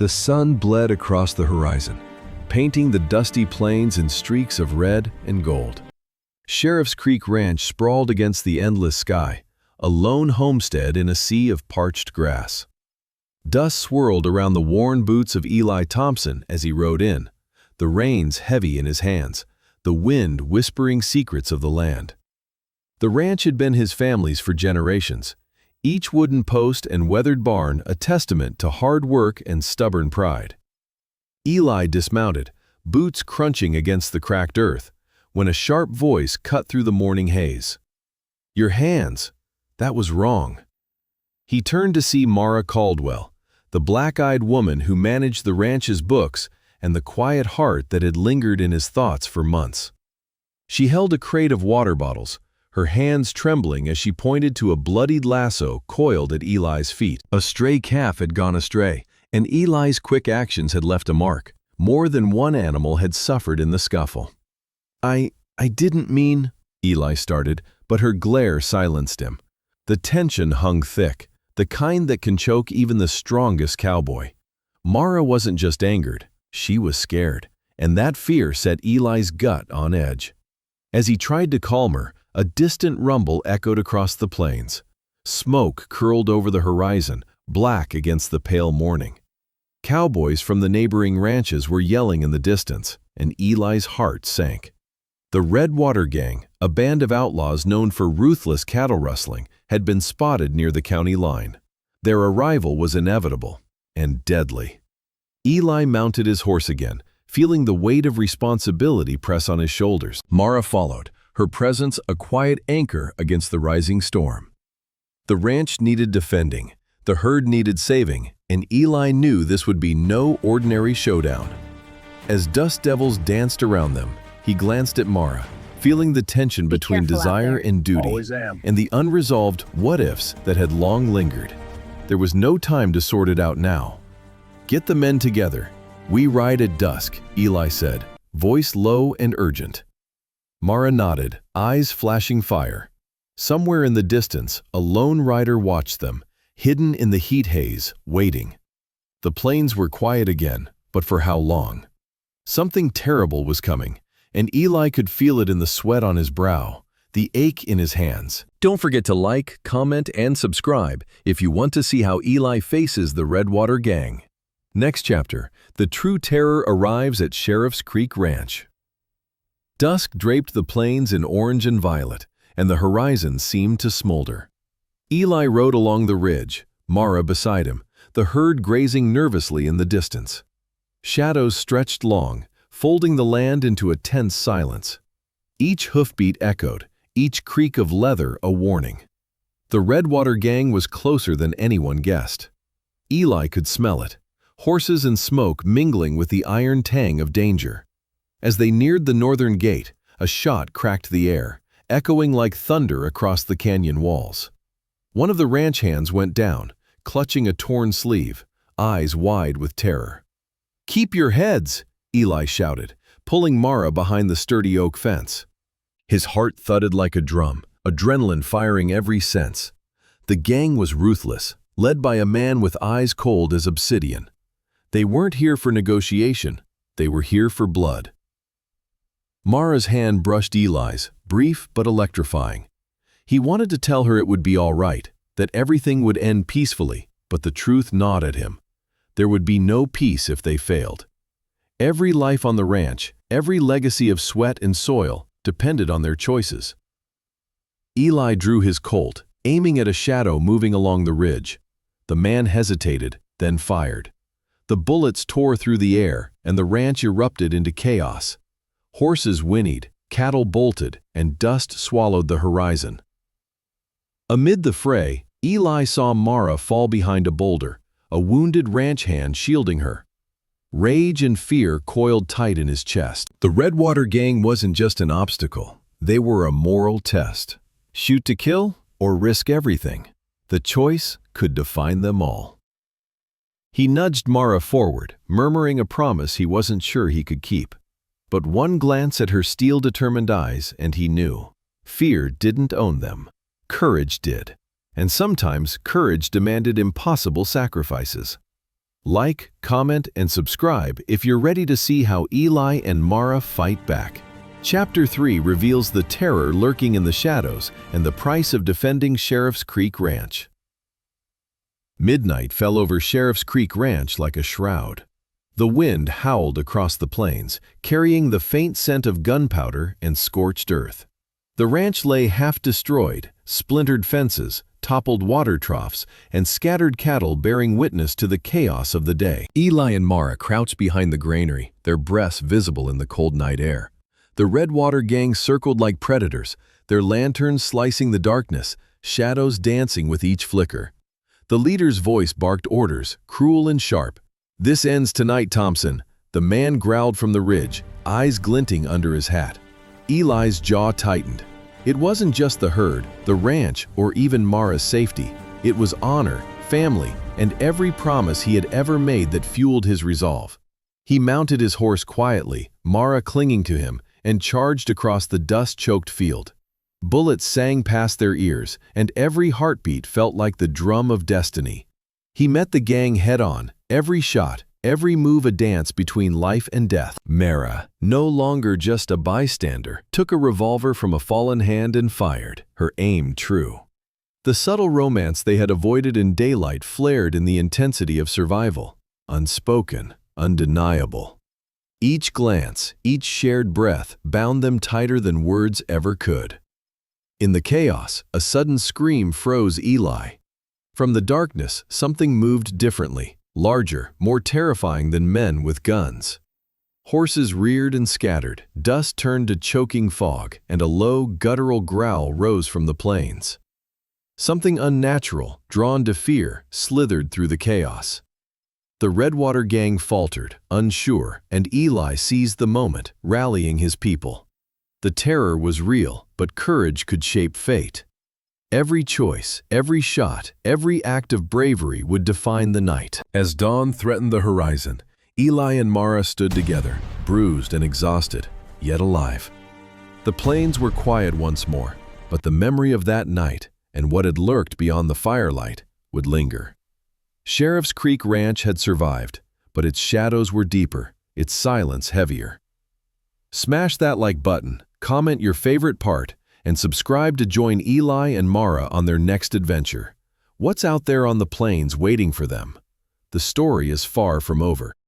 The sun bled across the horizon, painting the dusty plains in streaks of red and gold. Sheriff's Creek Ranch sprawled against the endless sky, a lone homestead in a sea of parched grass. Dust swirled around the worn boots of Eli Thompson as he rode in, the reins heavy in his hands, the wind whispering secrets of the land. The ranch had been his family's for generations, each wooden post and weathered barn a testament to hard work and stubborn pride. Eli dismounted, boots crunching against the cracked earth, when a sharp voice cut through the morning haze. "Your hands! That was wrong." He turned to see Mara Caldwell, the black-eyed woman who managed the ranch's books and the quiet heart that had lingered in his thoughts for months. She held a crate of water bottles, her hands trembling as she pointed to a bloodied lasso coiled at Eli's feet. A stray calf had gone astray, and Eli's quick actions had left a mark. More than one animal had suffered in the scuffle. I didn't mean," Eli started, but her glare silenced him. The tension hung thick, the kind that can choke even the strongest cowboy. Mara wasn't just angered, she was scared, and that fear set Eli's gut on edge. As he tried to calm her, a distant rumble echoed across the plains. Smoke curled over the horizon, black against the pale morning. Cowboys from the neighboring ranches were yelling in the distance, and Eli's heart sank. The Redwater Gang, a band of outlaws known for ruthless cattle rustling, had been spotted near the county line. Their arrival was inevitable and deadly. Eli mounted his horse again, feeling the weight of responsibility press on his shoulders. Mara followed, her presence a quiet anchor against the rising storm. The ranch needed defending, the herd needed saving, and Eli knew this would be no ordinary showdown. As dust devils danced around them, he glanced at Mara, feeling the tension between desire and duty, and the unresolved what-ifs that had long lingered. There was no time to sort it out now. "Get the men together. We ride at dusk," Eli said, voice low and urgent. Mara nodded, eyes flashing fire. Somewhere in the distance, a lone rider watched them, hidden in the heat haze, waiting. The plains were quiet again, but for how long? Something terrible was coming, and Eli could feel it in the sweat on his brow, the ache in his hands. Don't forget to like, comment, and subscribe if you want to see how Eli faces the Redwater Gang. Next chapter, the true terror arrives at Sheriff's Creek Ranch. Dusk draped the plains in orange and violet, and the horizon seemed to smolder. Eli rode along the ridge, Mara beside him, the herd grazing nervously in the distance. Shadows stretched long, folding the land into a tense silence. Each hoofbeat echoed, each creak of leather a warning. The Redwater Gang was closer than anyone guessed. Eli could smell it, horses and smoke mingling with the iron tang of danger. As they neared the northern gate, a shot cracked the air, echoing like thunder across the canyon walls. One of the ranch hands went down, clutching a torn sleeve, eyes wide with terror. "Keep your heads!" Eli shouted, pulling Mara behind the sturdy oak fence. His heart thudded like a drum, adrenaline firing every sense. The gang was ruthless, led by a man with eyes cold as obsidian. They weren't here for negotiation, they were here for blood. Mara's hand brushed Eli's, brief but electrifying. He wanted to tell her it would be all right, that everything would end peacefully, but the truth gnawed at him. There would be no peace if they failed. Every life on the ranch, every legacy of sweat and soil, depended on their choices. Eli drew his Colt, aiming at a shadow moving along the ridge. The man hesitated, then fired. The bullets tore through the air, and the ranch erupted into chaos. Horses whinnied, cattle bolted, and dust swallowed the horizon. Amid the fray, Eli saw Mara fall behind a boulder, a wounded ranch hand shielding her. Rage and fear coiled tight in his chest. The Redwater Gang wasn't just an obstacle, they were a moral test. Shoot to kill or risk everything? The choice could define them all. He nudged Mara forward, murmuring a promise he wasn't sure he could keep. But one glance at her steel-determined eyes, and he knew. Fear didn't own them. Courage did. And sometimes courage demanded impossible sacrifices. Like, comment, and subscribe if you're ready to see how Eli and Mara fight back. Chapter 3 reveals the terror lurking in the shadows and the price of defending Sheriff's Creek Ranch. Midnight fell over Sheriff's Creek Ranch like a shroud. The wind howled across the plains, carrying the faint scent of gunpowder and scorched earth. The ranch lay half destroyed, splintered fences, toppled water troughs, and scattered cattle bearing witness to the chaos of the day. Eli and Mara crouched behind the granary, their breaths visible in the cold night air. The Redwater gang circled like predators, their lanterns slicing the darkness, shadows dancing with each flicker. The leader's voice barked orders, cruel and sharp. "This ends tonight, Thompson," the man growled from the ridge, eyes glinting under his hat. Eli's jaw tightened. It wasn't just the herd, the ranch, or even Mara's safety. It was honor, family, and every promise he had ever made that fueled his resolve. He mounted his horse quietly, Mara clinging to him, and charged across the dust-choked field. Bullets sang past their ears, and every heartbeat felt like the drum of destiny. He met the gang head-on, every shot, every move a dance between life and death. Mara, no longer just a bystander, took a revolver from a fallen hand and fired, her aim true. The subtle romance they had avoided in daylight flared in the intensity of survival, unspoken, undeniable. Each glance, each shared breath bound them tighter than words ever could. In the chaos, a sudden scream froze Eli. From the darkness, something moved differently. Larger, more terrifying than men with guns. Horses reared and scattered, dust turned to choking fog, and a low, guttural growl rose from the plains. Something unnatural, drawn to fear, slithered through the chaos. The Redwater gang faltered, unsure, and Eli seized the moment, rallying his people. The terror was real, but courage could shape fate. Every choice, every shot, every act of bravery would define the night. As dawn threatened the horizon, Eli and Mara stood together, bruised and exhausted, yet alive. The plains were quiet once more, but the memory of that night and what had lurked beyond the firelight would linger. Sheriff's Creek Ranch had survived, but its shadows were deeper, its silence heavier. Smash that like button, comment your favorite part, and subscribe to join Eli and Mara on their next adventure. What's out there on the plains waiting for them? The story is far from over.